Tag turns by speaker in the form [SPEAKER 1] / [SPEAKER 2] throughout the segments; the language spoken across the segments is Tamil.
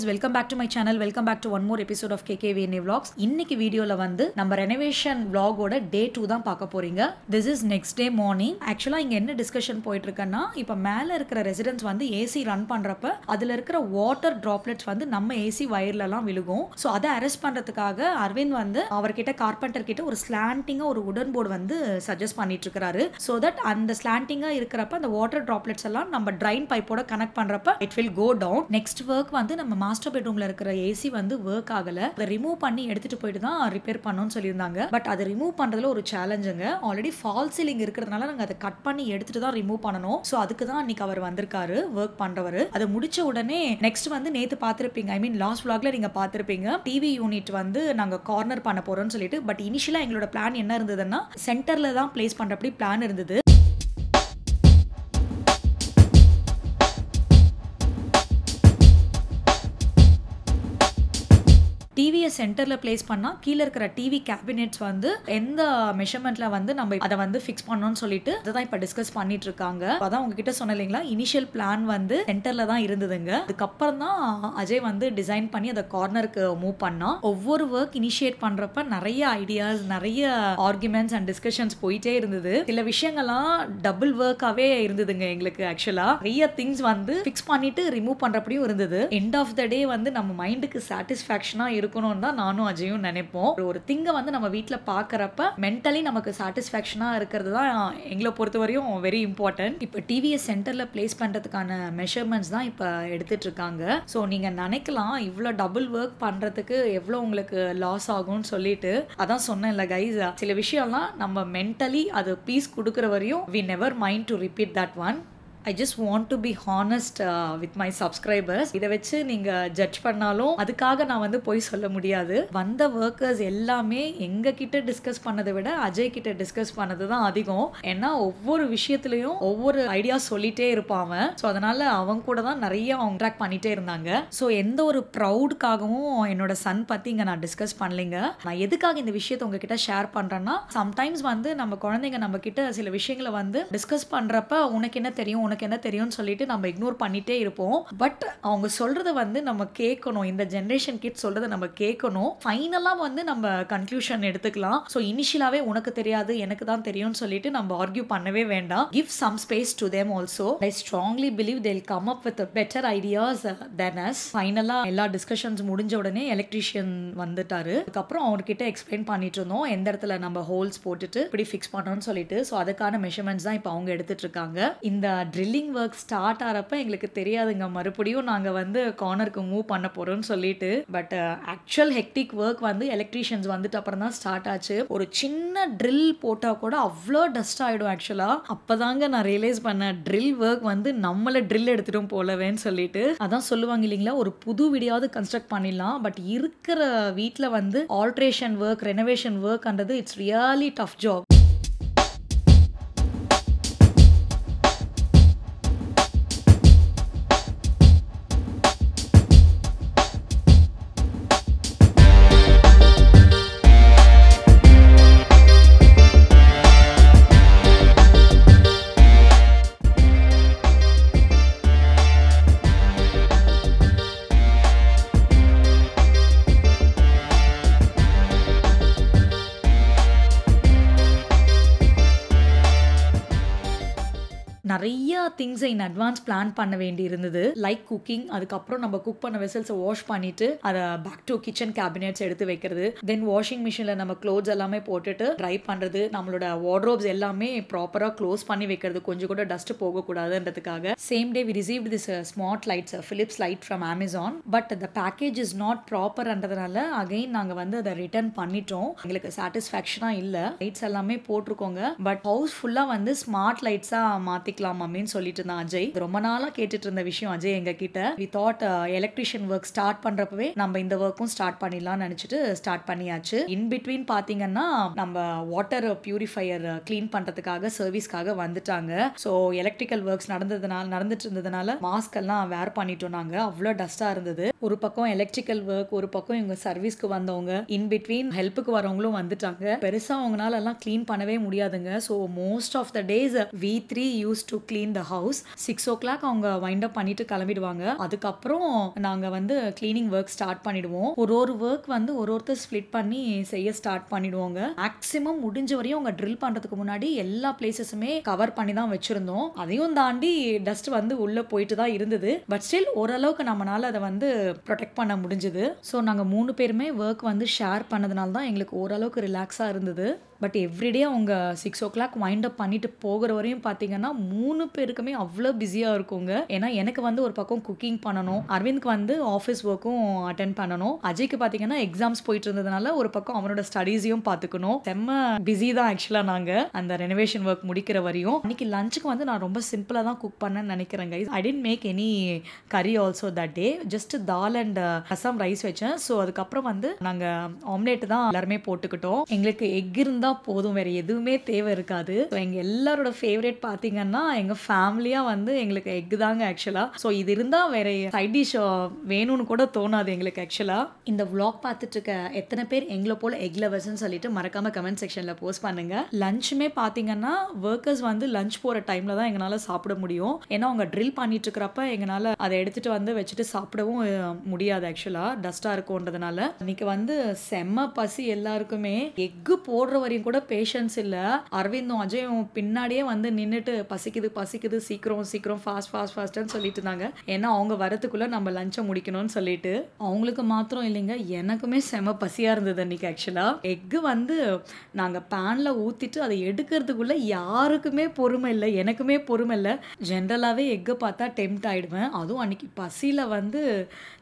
[SPEAKER 1] welcome back to my channel. Welcome back to one more episode of KKVNA Vlogs. இன்னைக்கு வீடியோல வந்து நம்ம ரெனோவேஷன் vlog ஓட டே 2 தான் பார்க்க போறீங்க. This is next day morning. ஆக்சுவலா இங்க என்ன டிஸ்கஷன் போயிட்டு இருக்குன்னா, இப்ப மேல இருக்கிற ரெசிடென்ட்ஸ் வந்து ஏசி ரன் பண்றப்ப அதுல இருக்கிற வாட்டர் டிராப்லெட்ஸ் வந்து நம்ம ஏசி வயர்ல எல்லாம் விழுகும். சோ அதை அரெஸ்ட் பண்றதுக்காக அரவிந்த் வந்து அவர்கிட்ட கார்பெண்டர் கிட்ட ஒரு ஸ்லாண்டிங்கா ஒரு உடன் போர்டு வந்து சஜஸ்ட் பண்ணிட்டு இருக்காரு. சோ தட் அந்த ஸ்லாண்டிங்கா இருக்கிறப்ப அந்த வாட்டர் டிராப்லெட்ஸ் எல்லாம் நம்ம ட்ரைன் பைப்போட கனெக்ட் பண்றப்ப it will go down. Next work வந்து நம்ம மாஸ்டர் பெட்ரூம்ல இருக்கிற ஏசி வந்து ஒர்க் ஆகல. அதை ரிமூவ் பண்ணி எடுத்துட்டு போயிட்டு தான் ரிப்பேர் பண்ணணும்னு சொல்லியிருந்தாங்க. பட் அதை ரிமூவ் பண்றதுல ஒரு சேலஞ்சுங்க. ஆல்ரெடி ஃபால் சீலிங் இருக்கிறதுனால நாங்க அதை கட் பண்ணி எடுத்துட்டு தான் ரிமூவ் பண்ணணும். ஸோ அதுக்கு தான் அன்னைக்கு அவர் வந்திருக்காரு ஒர்க் பண்றவர். அதை முடிச்ச உடனே நெக்ஸ்ட் வந்து நேத்து பார்த்திருப்பீங்க, ஐ மீன் லாஸ்ட் vlogல நீங்க பார்த்திருப்பீங்க, டிவி யூனிட் வந்து நாங்க கார்னர் பண்ண போறோம்னு சொல்லிட்டு. பட் இனிஷியலா எங்களோட பிளான் என்ன இருந்ததுன்னா, சென்டர்ல தான் பிளேஸ் பண்றப்படி பிளான் இருந்தது. டிவியை சென்டர்ல பிளேஸ் பண்ணா கீழே இருக்கிற டிவி கேபினெட்ஸ் வந்து எந்த மெஷர்மெண்ட்ல வந்து நம்ம அதை வந்து ஃபிக்ஸ் பண்ணணும்னு சொல்லிட்டு அதான் இப்ப டிஸ்கஸ் பண்ணிட்டு இருக்காங்க. அதான் உங்ககிட்ட சொன்ன இல்லைங்களா, இனிஷியல் பிளான் வந்து சென்டர்ல தான் இருந்ததுங்க. அதுக்கப்புறம் தான் அஜய் வந்து டிசைன் பண்ணி அதை கார்னருக்கு மூவ் பண்ணா. ஒவ்வொரு ஒர்க் இனிஷியேட் பண்றப்ப நிறைய ஐடியாஸ், நிறைய ஆர்குமெண்ட்ஸ் அண்ட் டிஸ்கஷன்ஸ் போயிட்டே இருந்தது. சில விஷயங்கள்லாம் டபுள் ஒர்க்காவே இருந்ததுங்க எங்களுக்கு. ஆக்சுவலா நிறைய திங்ஸ் வந்து ஃபிக்ஸ் பண்ணிட்டு ரிமூவ் பண்றப்படியும் இருந்தது. எண்ட் ஆஃப் த டே வந்து நம்ம மைண்டுக்கு சாட்டிஸ்ஃபேக்ஷனா இருக்கணும்னு தான் நானும் அஜயும் நினைப்போம். ஒரு திங்கை வந்து நம்ம வீட்டில் பார்க்குறப்ப மென்டலி நமக்கு சாட்டிஸ்ஃபேக்ஷனாக இருக்கிறது தான் எங்களை பொறுத்தவரையும் வெரி இம்பார்ட்டன்ட். இப்போ டிவியை சென்டரில் பிளேஸ் பண்ணுறதுக்கான மெஷர்மெண்ட்ஸ் தான் இப்போ எடுத்துட்டு இருக்காங்க. ஸோ நீங்கள் நினைக்கலாம் இவ்வளோ டபுள் ஒர்க் பண்ணுறதுக்கு எவ்வளோ உங்களுக்கு லாஸ் ஆகும்னு சொல்லிட்டு. அதான் சொன்னேன்ல கைஸ், சில விஷயம்லாம் நம்ம மென்டலி அது பீஸ் கொடுக்குற வரையும் we never mind to repeat that one. I just want to be honest with my subscribers. இதை வச்சு நீங்க ஜட்ஜ் பண்ணாலும் அதுக்காக நான் வந்து போய் சொல்ல முடியாது. வந்த ஒர்க்கர்ஸ் எல்லாமே எங்க கிட்ட டிஸ்கஸ் பண்ணதை விட அஜய் கிட்ட டிஸ்கஸ் பண்ணது தான் அதிகம். ஏன்னா ஒவ்வொரு விஷயத்துலயும் ஒவ்வொரு ஐடியா சொல்லிட்டே இருப்பாங்க. ஸோ அதனால அவங்க கூட தான் நிறைய அவங்க ட்ராக் பண்ணிட்டே இருந்தாங்க. ஸோ எந்த ஒரு ப்ரௌடுக்காகவும் என்னோட சன் பத்தி இங்க நான் டிஸ்கஸ் பண்ணலைங்க. நான் எதுக்காக இந்த விஷயத்தை உங்ககிட்ட ஷேர் பண்றேன்னா, சம்டைம்ஸ் வந்து நம்ம குழந்தைங்க நம்ம கிட்ட சில விஷயங்களை வந்து டிஸ்கஸ் பண்றப்ப உனக்கு என்ன தெரியும் என்ன தெரியும்னு சொல்லிட்டு நம்ம இக்னோர் பண்ணிட்டே இருப்போம். பட் அவங்க சொல்றத வந்து நம்ம கேட்கணும். இந்த ஜெனரேஷன் கிட்ஸ் சொல்றத நம்ம கேட்கணும். ஃபைனலா வந்து நம்ம கன்க்ளூஷன் எடுத்துக்கலாம். ஸோ இனிஷியலாவே உனக்கு தெரியாது எனக்கு தான் தெரியும்னு சொல்லிட்டு நம்ம ஆர்கியூ பண்ணவே வேண்டாம். Give some space to them also. I strongly believe they'll come up with better ideas than us. ஃபைனலா எல்லா டிஸ்கஷன்ஸ் முடிஞ்ச உடனே எலக்ட்ரீஷியன் வந்துட்டாரு. அதுக்கப்புறம் அவர்கிட்ட எக்ஸ்பிளைன் பண்ணிட்டு இருந்தோம் எந்த இடத்துல நம்ம ஹோல்ஸ் போட்டுட்டு இப்படி ஃபிக்ஸ் பண்ணணும்னு சொல்லிட்டு. ஸோ அதுக்கான மெஷர்மெண்ட்ஸ் தான் இப்போ அவங்க எடுத்துட்டு இருக்காங்க. இந்த ட்ரில்லிங் ஒர்க் ஸ்டார்ட் ஆறப்ப எங்களுக்கு தெரியாதுங்க மறுபடியும் நாங்க வந்து கார்னருக்கு மூவ் பண்ண போறோம்னு சொல்லிட்டு. பட் ஆக்சுவல் ஹெக்டிக் ஒர்க் வந்து எலக்ட்ரீஷியன்ஸ் வந்துட்டு அப்புறம் தான் ஸ்டார்ட் ஆச்சு. ஒரு சின்ன ட்ரில் போட்டா கூட அவ்வளோ டஸ்ட் ஆயிடும். ஆக்சுவலா அப்பதாங்க நான் ரியலைஸ் பண்ணேன், ட்ரில் ஒர்க் வந்து நம்மள ட்ரில் எடுத்துட்டும் போலவேன்னு சொல்லிட்டு. அதான் சொல்லுவாங்க இல்லைங்களா, ஒரு புது வீடியாவது கன்ஸ்ட்ரக்ட் பண்ணிடலாம், பட் இருக்கிற வீட்டில் வந்து ஆல்ட்ரேஷன் ஒர்க், ரெனோவேஷன் ஒர்க்ன்றது இட்ஸ் ரியலி டஃப் ஜாப். நிறைய திங்ஸை இன் அட்வான்ஸ் பிளான் பண்ண வேண்டி இருந்தது. லைக் குக்கிங், அதுக்கப்புறம் நம்ம குக் பண்ண வெசல்ஸை வாஷ் பண்ணிட்டு அதை பேக் டு கிச்சன் கேபினெட்ஸ் எடுத்து வைக்கிறது, தென் வாஷிங் மிஷின்ல நம்ம க்ளோத்ஸ் எல்லாமே போட்டுட்டு ட்ரை பண்றது, நம்மளோட வார்ட்ரோப்ஸ் எல்லாமே ப்ராப்பரா க்ளோஸ் பண்ணி வைக்கிறது, கொஞ்சம் கூட டஸ்ட் போகக்கூடாதுன்றதுக்காக. Same day we received this smart lights, Philips light from Amazon. But the package is not ப்ராப்பர்ன்றதுனால அகைன் நாங்கள் வந்து அதை ரிட்டர்ன் பண்ணிட்டோம். எங்களுக்கு சாட்டிஸ்ஃபேக்ஷனாக இல்லை. லைட்ஸ் எல்லாமே போட்டிருக்கோங்க, பட் ஹவுஸ் ஃபுல்லாக வந்து ஸ்மார்ட் லைட்ஸாக மாற்றிக்கலாம் அப்படின்னு சொல்லிட்டு இருந்தான் அஜய். ரொம்ப நாளா கேட்டுட்டு இருந்த விஷயம் அஜய் எங்க கிட்ட. We thought electrician work start பண்றப்பவே நம்ம இந்த ஒர்க்கும் ஸ்டார்ட் பண்ணிடலாம் நினைச்சிட்டு ஸ்டார்ட் பண்ணியாச்சு. இன் பிட்வீன் பாத்தீங்கன்னா நம்ம வாட்டர் பியூரிஃபையர் கிளீன் பண்றதுக்காக சர்வீஸ்க்காக வந்துட்டாங்க. ஸோ எலக்ட்ரிக்கல் ஒர்க்ஸ் நடந்துட்டு இருந்ததுனால மாஸ்க் எல்லாம் வேர் பண்ணிட்டோம் நாங்க. அவ்வளோ டஸ்டா இருந்தது. ஒரு பக்கம் எலக்ட்ரிக்கல் ஒர்க், ஒரு பக்கம் இவங்க சர்வீஸ்க்கு வந்தவங்க, இன் பிட்வீன் ஹெல்ப்புக்கு வரவங்களும் வந்துட்டாங்க. பெருசா அவங்களால எல்லாம் கிளீன் பண்ணவே முடியாதுங்க. So most of the days we3 used to clean the house. 6 o'clock அவங்க வைண்ட் அப் பண்ணிட்டு கிளம்பிடுவாங்க. அதுக்கப்புறம் நாங்க வந்து கிளீனிங் ஒர்க் ஸ்டார்ட் பண்ணிடுவோம். ஒரு ஒர்க் வந்து ஒருத்தர் ஸ்ப்ளிட் பண்ணி செய்ய ஸ்டார்ட் பண்ணிடுவோங்க. மேக்ஸிமம் முடிஞ்ச வரையும் அவங்க ட்ரில் பண்றதுக்கு முன்னாடி எல்லா பிளேசஸுமே கவர் பண்ணி தான் வச்சிருந்தோம். அதையும் தாண்டி டஸ்ட் வந்து உள்ள போயிட்டு தான் இருந்தது. பட் ஸ்டில் ஓரளவுக்கு நம்மளால அதை வந்து ப்ரொடெக்ட் பண்ண முடிஞ்சது. ஸோ நாங்கள் 3 பேருமே ஒர்க் வந்து ஷேர் பண்ணதுனால தான் எங்களுக்கு ஓரளவுக்கு ரிலாக்ஸாக இருந்தது. பட் எவ்ரிடே அவங்க 6 o'clock வைண்ட் அப் பண்ணிட்டு போகிற வரையும் பார்த்தீங்கன்னா 3 பேருக்குமே அவ்வளோ பிஸியாக இருக்குங்க. ஏன்னா எனக்கு வந்து ஒரு பக்கம் குக்கிங் பண்ணணும், அரவிந்த்க்கு வந்து ஆஃபீஸ் ஒர்க்கும் அட்டென்ட் பண்ணணும், அஜய்க்கு பார்த்தீங்கன்னா எக்ஸாம்ஸ் போயிட்டு இருந்ததுனால ஒரு பக்கம் அவனோட ஸ்டடீஸையும் பார்த்துக்கணும். செம்ம பிஸி தான் ஆக்சுவலாக நாங்கள் அந்த ரெனோவேஷன் ஒர்க் முடிக்கிற வரையும். இன்னைக்கு லஞ்சுக்கு வந்து நான் ரொம்ப சிம்பிளாக தான் குக் பண்ணேன்னு நினைக்கிறேன் கைஸ். ஐ டென்ட் மேக் எனி கறி also that day. Just dal and rasam rice வச்சேன். ஸோ அதுக்கப்புறம் வந்து நாங்கள் ஆம்லேட் தான் எல்லாருமே போட்டுக்கிட்டோம். எங்களுக்கு எக் இருந்தால் போதும், வேற எதுவுமே தேவை இருக்காது. எங்க எல்லாரோட ஃபேவரட் பாத்தீங்கன்னா எங்க ஃபேமிலியா வந்து எங்களுக்கு எக் தாங்க ஆக்சுவலா. ஸோ இது இருந்தா வேற சைட் டிஷ் வேணும்னு கூட தோணாது எங்களுக்கு ஆக்சுவலா. இந்த vlog பார்த்துட்டு இருக்க எத்தனை பேர் எங்களை போல எக் லவர்ஸ்னு சொல்லிட்டு மறக்காம கமெண்ட் செக்ஷன்ல போஸ்ட் பண்ணுங்க. லஞ்சுமே பாத்தீங்கன்னா ஒர்க்கர்ஸ் வந்து லஞ்ச் போற டைம்ல தான் எங்களால சாப்பிட முடியும். ஏன்னா அவங்க ட்ரில் பண்ணிட்டு இருக்கிறப்ப எங்களால அதை எடுத்துட்டு வந்து வச்சுட்டு சாப்பிடவும் முடியாது ஆக்சுவலா, டஸ்டா இருக்கும்ன்றதுனால. இன்னைக்கு வந்து செம்ம பசி எல்லாருக்குமே. எக்கு போடுற வரையும் கூட பேஷன்ஸ் இல்ல. அரவிந்தும் அஜயும் பின்னாடியே வந்து நின்னுட்டு பசிக்குது பசிக்குது சீக்கிரம் ஃபாஸ்ட்னு சொல்லிட்டு இருந்தாங்க. ஏன்னா அவங்க வரதுக்குள்ள நம்ம லஞ்சை முடிக்கணும்னு சொல்லிட்டு. அவங்களுக்கு மாத்திரம் இல்லைங்க, எனக்குமே செம பசியா இருந்தது அன்னைக்கு ஆக்சுவலா. எக்கு வந்து நாங்க பேன்ல ஊத்திட்டு அதை எடுக்கிறதுக்குள்ள யாருக்குமே பொறுமை இல்லை, எனக்குமே பொறுமை இல்லை. ஜென்ரலாவே எக்கு பார்த்தா டெம்ட் ஆயிடுவேன். அதுவும் அன்னைக்கு பசியில வந்து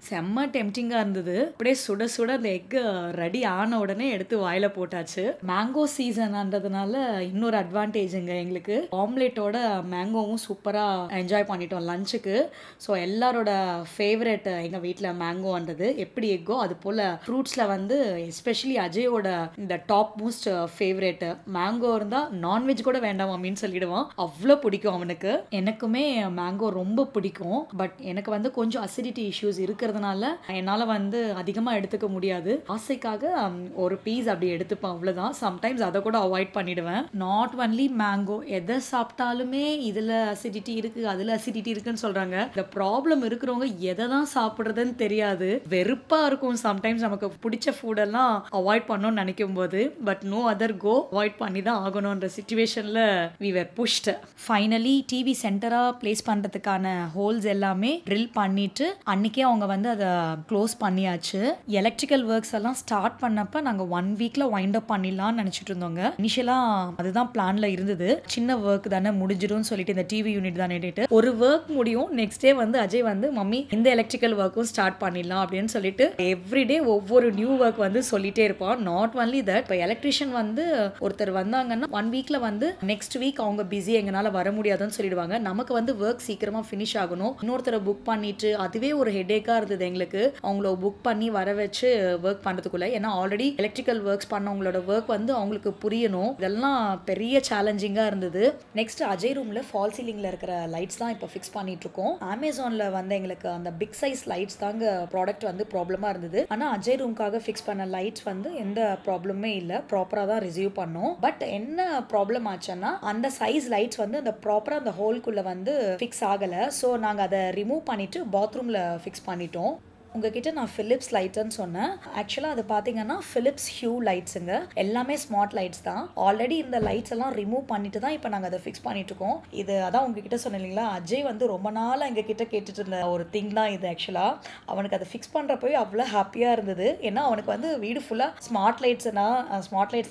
[SPEAKER 1] செம்ம டெம்டிங்கா இருந்தது. அப்படியே சுட சுட அந்த எக்கு ரெடி ஆன உடனே எடுத்து வாயில போட்டாச்சு. மேங்கோ சீசன்ன்றதுனால இன்னொரு அட்வான்டேஜுங்க எங்களுக்கு. ஆம்லேட்டோட மேங்கோவும் சூப்பராக என்ஜாய் பண்ணிட்டோம் லஞ்சுக்கு. ஸோ எல்லாரோட ஃபேவரட் எங்கள் வீட்டில் மேங்கோன்றது எப்படி எக்கோ அது போல் ஃப்ரூட்ஸில் வந்து எஸ்பெஷலி அஜயோட இந்த டாப் மோஸ்ட் ஃபேவரட் மேங்கோ இருந்தால் நான்வெஜ் கூட வேண்டாம் அப்படின்னு சொல்லிடுவான், அவ்வளோ பிடிக்கும் அவனுக்கு. எனக்குமே மேங்கோ ரொம்ப பிடிக்கும். பட் எனக்கு வந்து கொஞ்சம் அசிடிட்டி இஷ்யூஸ் இருக்கிறதுனால என்னால் வந்து அதிகமாக எடுத்துக்க முடியாது. ஆசைக்காக ஒரு பீஸ் அப்படி எடுத்துப்பேன், அவ்வளோதான். சம்டைம்ஸ் அதை கூட அவாய்ட் பண்ணிடுவேன். நாட் ஒன்லி மேங்கோ, எதை சாப்பிட்டாலுமே இதில் அசிடிட்டி இருக்கு அதில் அசிடிட்டி இருக்குன்னு சொல்றாங்க. இந்த ப்ராப்ளம் இருக்கிறவங்க எதை தான் சாப்பிட்றதுன்னு தெரியாது, வெறுப்பாக இருக்கும் சம்டைம்ஸ் நமக்கு பிடிச்ச ஃபுட்டெல்லாம் அவாய்ட் பண்ணணும்னு நினைக்கும் போது. But no other go, avoid பண்ணி தான் ஆகணுன்ற சிச்சுவேஷனில் we were pushed. Finally TV சென்டராக பிளேஸ் பண்ணுறதுக்கான ஹோல்ஸ் எல்லாமே ட்ரில் பண்ணிட்டு அன்னைக்கே அவங்க வந்து அதை க்ளோஸ் பண்ணியாச்சு. எலக்ட்ரிக்கல் ஒர்க்ஸ் எல்லாம் ஸ்டார்ட் பண்ணப்ப நாங்கள் 1 வீக்ல வைண்ட் அப் பண்ணிடலாம்னு நினச்சிட்டு இருந்தோங்க. இனிஷியலா அதுதான் பிளான்ல இருந்தது. சின்ன ஒர்க் தானே முடிஞ்சிடும் சொல்லிட்டு இந்த டிவி யூனிட் தானே ஒரு ஒர்க் முடியும். நெக்ஸ்ட் டே வந்து அஜய் வந்து மம்மி இந்த எலக்ட்ரிக்கல் ஒர்க்கும் ஸ்டார்ட் பண்ணிடலாம் அப்படின்னு சொல்லிட்டு எவ்ரிடே ஒவ்வொரு நியூ ஒர்க் வந்து சொல்லிட்டே இருப்பான். நாட் ஒன்லி தட், இப்போ எலக்ட்ரிஷியன் வந்து ஒருத்தர் வந்தாங்கன்னா 1 வீக்ல வந்து நெக்ஸ்ட் வீக் அவங்க பிஸி எங்கனால வர முடியாதுன்னு சொல்லிடுவாங்க. நமக்கு வந்து ஒர்க் சீக்கிரமா ஃபினிஷ் ஆகணும். இன்னொருத்தரை புக் பண்ணிட்டு அதுவே ஒரு ஹெடேக்கா இருந்தது எங்களுக்கு, அவங்கள புக் பண்ணி வர வச்சு ஒர்க் பண்றதுக்குள்ள. ஏன்னா ஆல்ரெடி எலக்ட்ரிக்கல் ஒர்க்ஸ் பண்ணவங்களோட ஒர்க் வந்து அவங்களுக்கு புரியணும். இதெல்லாம் பெரிய சேலஞ்சிங்கா இருந்தது. நெக்ஸ்ட் அஜய் ரூம்ல ஃபால் சீலிங்ல இருக்கிற லைட்ஸ் தான் இப்போ ஃபிக்ஸ் பண்ணிட்டு இருக்கோம். அமேசான்ல வந்து எங்களுக்கு அந்த பிக் சைஸ் லைட்ஸ் தாங்க ப்ராடக்ட் வந்து ப்ராப்ளமா இருந்தது. ஆனா அஜய் ரூம்காக ஃபிக்ஸ் பண்ண லைட்ஸ் வந்து எந்த ப்ராப்ளமே இல்லை, ப்ராப்பரா தான் ரிசீவ் பண்ணோம். பட் என்ன ப்ராப்ளம் ஆச்சுன்னா அந்த சைஸ் லைட்ஸ் வந்து அந்த ப்ராப்பரா அந்த ஹோல்குள்ள வந்து ஃபிக்ஸ் ஆகல. ஸோ நாங்கள் அதை ரிமூவ் பண்ணிட்டு பாத்ரூம்ல ஃபிக்ஸ் பண்ணிட்டோம். உங்ககிட்ட நான் ஃபிலிப்ஸ் லைட்ஸ்ன்னு சொன்னேன். ஆக்சுவலாக அது பார்த்தீங்கன்னா ஃபிலிப்ஸ் ஹியூ லைட்ஸுங்க. எல்லாமே ஸ்மார்ட் லைட்ஸ் தான். ஆல்ரெடி இந்த லைட்ஸ் எல்லாம் ரிமூவ் பண்ணிட்டு தான் இப்போ நாங்கள் அதை ஃபிக்ஸ் பண்ணிட்டு இருக்கோம். இது அதான் உங்ககிட்ட சொன்னேன் இல்லைங்களா, அஜய் வந்து ரொம்ப நாளாக எங்ககிட்ட கேட்டுட்டு இருந்த ஒரு திங் தான் இது. ஆக்சுவலாக அவனுக்கு அதை ஃபிக்ஸ் பண்ணுறப்போய் அவ்வளோ ஹாப்பியாக இருந்தது. ஏன்னா அவனுக்கு வந்து வீடு ஃபுல்லாக ஸ்மார்ட் லைட்ஸ்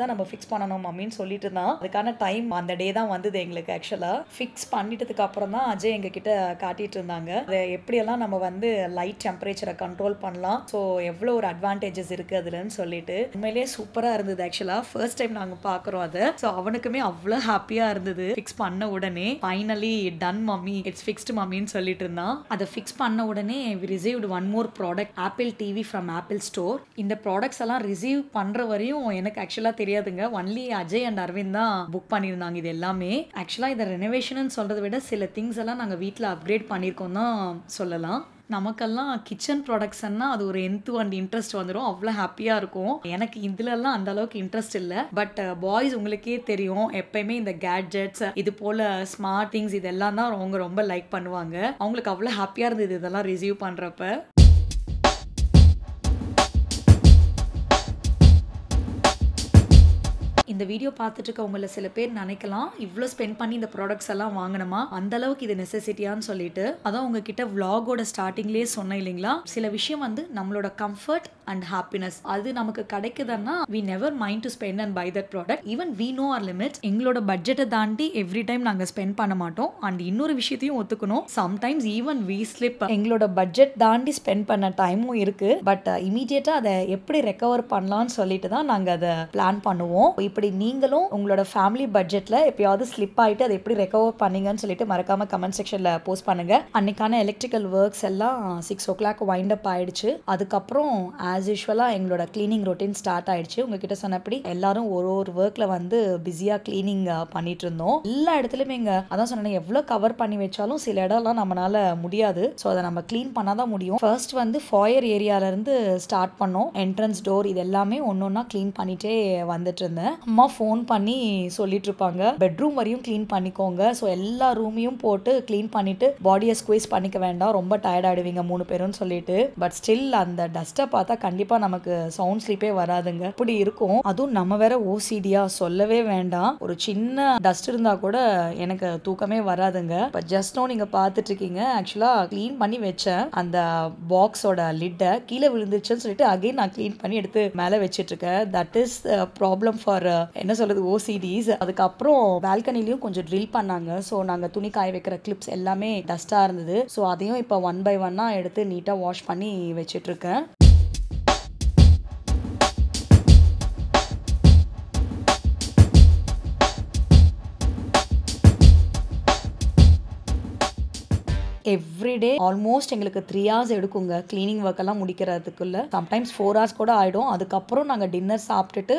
[SPEAKER 1] தான் நம்ம ஃபிக்ஸ் பண்ணணும் அப்படின்னு சொல்லிட்டு இருந்தான். அதுக்கான டைம் அந்த டே தான் வந்தது எங்களுக்கு. ஆக்சுவலாக ஃபிக்ஸ் பண்ணிட்டதுக்கு அப்புறம் தான் அஜய் எங்ககிட்ட காட்டிட்டு இருந்தாங்க அதை எப்படியெல்லாம் நம்ம வந்து லைட் டெம்பரேச்சரை கண்ட்ரோல் பண்ணலாம், ஸோ எவ்வளோ ஒரு அட்வான்டேஜஸ் இருக்குது அதுலன்னு சொல்லிட்டு. உண்மையிலேயே சூப்பராக இருந்தது. ஆக்சுவலாக ஃபர்ஸ்ட் டைம் நாங்கள் பார்க்குறோம் அதை. ஸோ அவனுக்குமே அவ்வளோ ஹாப்பியாக இருந்தது. ஃபிக்ஸ் பண்ண உடனே finally done mummy, it's fixed மம்மின்னு சொல்லிட்டு இருந்தான். அதை ஃபிக்ஸ் பண்ண உடனே we received one more product, Apple TV from Apple Store. இந்த ப்ராடக்ட்ஸ் எல்லாம் ரிசீவ் பண்ணுற வரையும் எனக்கு ஆக்சுவலாக தெரியாதுங்க. ஒன்லி அஜய் அண்ட் அரவிந்த் தான் புக் பண்ணியிருந்தாங்க இது எல்லாமே. ஆக்சுவலாக இதை ரெனோவேஷன் சொல்கிறத விட சில திங்ஸ் எல்லாம் நாங்கள் வீட்டில் அப்கிரேட் பண்ணியிருக்கோம் தான் சொல்லலாம். நமக்கெல்லாம் கிச்சன் ப்ராடக்ட்ஸ்னா அது ஒரு என்து அண்ட் இன்ட்ரெஸ்ட் வந்துடும், அவ்வளோ ஹாப்பியாக இருக்கும். எனக்கு இதுலலாம் அந்த அளவுக்கு இன்ட்ரெஸ்ட் இல்லை. பட் பாய்ஸ் உங்களுக்கே தெரியும், எப்பயுமே இந்த கேட்ஜெட்ஸ் இது போல் ஸ்மார்ட் திங்ஸ் இதெல்லாம் தான் அவங்க ரொம்ப லைக் பண்ணுவாங்க. அவங்களுக்கு அவ்வளோ ஹாப்பியாக இருந்தது இதெல்லாம் ரிசீவ் பண்ணுறப்ப. இந்த வீடியோ பார்த்துட்டு இருக்கவங்கள சில பேர் நினைக்கலாம், இவ்வளோ ஸ்பெண்ட் பண்ணி இந்த ப்ராடக்ட்ஸ் எல்லாம் வாங்கணுமா, அந்த அளவுக்கு இது நெசசிட்டியான்னு சொல்லிட்டு. அதான் உங்ககிட்ட vlogோட ஸ்டார்டிங்லேயே சொன்னேன் இல்லைங்களா, சில விஷயம் வந்து நம்மளோட கம்ஃபர்ட் அண்ட் ஹாப்பினஸ் அது நமக்கு கிடைக்குதுன்னா we never mind to spend and buy that product. even we know our limits. எங்களோட பட்ஜெட்டை தாண்டி எவ்ரி டைம் நாங்கள் ஸ்பெண்ட் பண்ண மாட்டோம். அண்ட் இன்னொரு விஷயத்தையும் ஒத்துக்கணும், சம்டைம்ஸ் ஈவன் we slip. எங்களோட பட்ஜெட் தாண்டி ஸ்பெண்ட் பண்ண டைமும் இருக்கு. பட் இமீடியட்டாக அதை எப்படி ரெக்கவர் பண்ணலாம்னு சொல்லிட்டு தான் நாங்கள் அதை பிளான் பண்ணுவோம். இப்படி நீங்களும் உங்களோட ஃபேமிலி பட்ஜெட்ல எப்பயாவது ஸ்லிப் ஆயிட்டு அதை எப்படி ரெக்கவர் பண்ணீங்கன்னு சொல்லிட்டு மறக்காம கமெண்ட் செக்ஷன்ல போஸ்ட் பண்ணுங்க. அன்னைக்கான எலக்ட்ரிக்கல் ஒர்க்ஸ் எல்லாம் 6 o'clock வைண்ட் அப் ஆயிடுச்சு. அதுக்கப்புறம் ஆஸ் யூஷுவலா எங்களோட கிளீனிங் ரொட்டீன் ஸ்டார்ட் ஆயிடுச்சு. உங்ககிட்ட சொன்னபடி எல்லாரும் ஒரு ஒர்க்ல வந்து பிஸியா கிளீனிங் பண்ணிட்டு இருந்தோம். எல்லா இடத்துலயுமே அதான் சொன்னேன், எவ்வளவு கவர் பண்ணி வச்சாலும் சில இடம்லாம் நம்மளால முடியாது. ஸோ அதை நம்ம கிளீன் பண்ணாதான் முடியும். ஃபர்ஸ்ட் வந்து ஃபாயர் ஏரியால இருந்து ஸ்டார்ட் பண்ணோம். என்ட்ரன்ஸ் டோர் இது எல்லாமே ஒன்னொன்னா கிளீன் பண்ணிட்டே வந்துட்டு இருந்தேன். அம்மா ஃபோன் பண்ணி சொல்லிட்டு இருப்பாங்க, பெட்ரூம் வரையும் கிளீன் பண்ணிக்கோங்க. ஸோ எல்லா ரூமையும் போட்டு கிளீன் பண்ணிட்டு பாடியை ஸ்குவீஸ் பண்ணிக்க வேண்டாம், ரொம்ப டயர்ட் ஆயிடுவீங்க 3 பேரும் சொல்லிட்டு. பட் ஸ்டில் அந்த டஸ்ட்டை பார்த்தா கண்டிப்பா நமக்கு சவுண்ட் ஸ்லீப்பே வராதுங்க, இப்படி இருக்கும். அதுவும் நம்ம வேற ஓசிடியா சொல்லவே வேண்டாம். ஒரு சின்ன டஸ்ட் இருந்தா கூட எனக்கு தூக்கமே வராதுங்க. பட் ஜஸ்ட் நோ நீங்க பார்த்துட்டு இருக்கீங்க, ஆக்சுவலா கிளீன் பண்ணி வச்சேன் அந்த பாக்ஸோட லிட்டை, கீழே விழுந்துச்சுன்னு சொல்லிட்டு அகைன் நான் கிளீன் பண்ணி எடுத்து மேலே வச்சிட்டு இருக்கேன். தட் இஸ் ப்ராப்ளம் ஃபார் என்ன சொல்றது ஓசிடிஸ். அதுக்கப்புறம் பால்கனிலையும் கொஞ்சம் ட்ரில் பண்ணாங்க. ஸோ நாங்கள் துணி காய வைக்கிற கிளிப்ஸ் எல்லாமே டஸ்டாக இருந்தது. ஸோ அதையும் இப்போ 1 by 1 எடுத்து நீட்டாக வாஷ் பண்ணி வச்சிட்டு இருக்கேன். எவ்ரிடே ஆல்மோஸ்ட் எங்களுக்கு 3 hours எடுக்குங்க கிளீனிங் ஒர்க் எல்லாம் முடிக்கிறதுக்குள்ள. சம்டைம்ஸ் 4 hours கூட ஆயிடும். அதுக்கப்புறம் நாங்கள் டின்னர் சாப்பிட்டுட்டு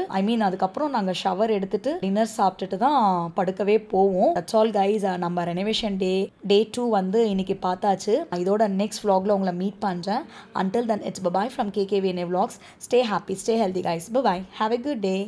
[SPEAKER 1] அதுக்கப்புறம் நாங்கள் ஷவர் எடுத்துட்டு டின்னர் சாப்பிட்டுட்டு தான் படுக்கவே போவோம். That's all guys. நம்ம ரெனோவேஷன் டே 2 வந்து இன்னைக்கு பார்த்தாச்சு. இதோட நெக்ஸ்ட் vlogல உங்களை மீட் பண்றேன். Until then it's bye bye from KKVNA Vlogs. Stay happy, stay healthy guys. Bye bye. Have a good day.